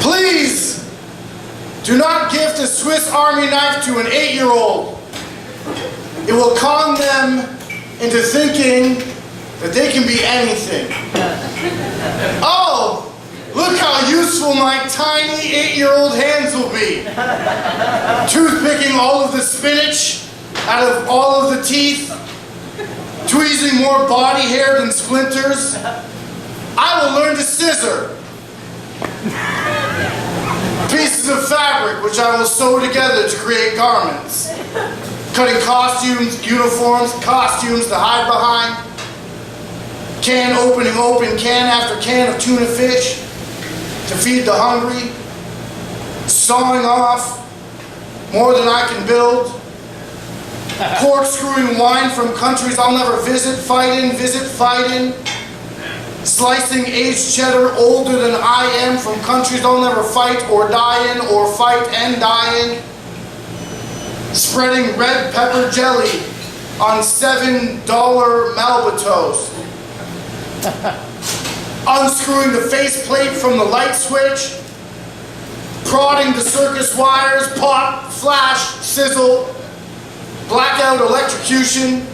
Please do not gift a Swiss Army knife to an 8-year-old. It will con them into thinking that they can be anything. Oh, look how useful my tiny 8-year-old hands will be. Toothpicking all of the spinach out of all of the teeth, tweezing more body hair than splinters. I will learn to scissor pieces of fabric which I will sew together to create garments. Cutting costumes, uniforms, costumes to hide behind. Can opening open can after can of tuna fish to feed the hungry. Sawing off more than I can build. Corkscrewing wine from countries I'll never visit, fight in. Slicing aged cheddar older than I am from countries I'll never fight or die in, or fight and die in. Spreading red pepper jelly on $7 Melba toast. Unscrewing the faceplate from the light switch. Prodding the circus wires, pop, flash, sizzle, blackout electrocution.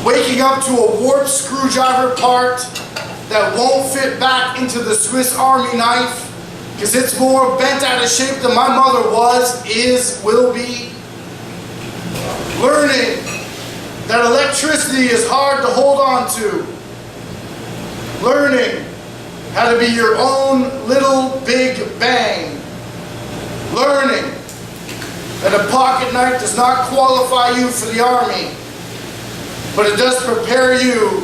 Waking up to a warped screwdriver part that won't fit back into the Swiss Army knife because it's more bent out of shape than my mother was, is, will be. Learning that electricity is hard to hold on to. Learning how to be your own little big bang. Learning that a pocket knife does not qualify you for the army, but it does prepare you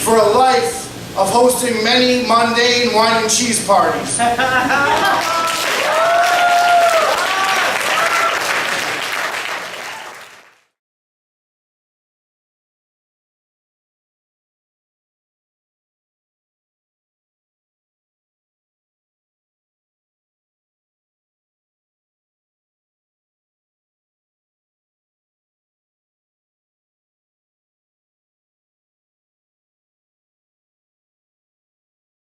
for a life of hosting many mundane wine and cheese parties.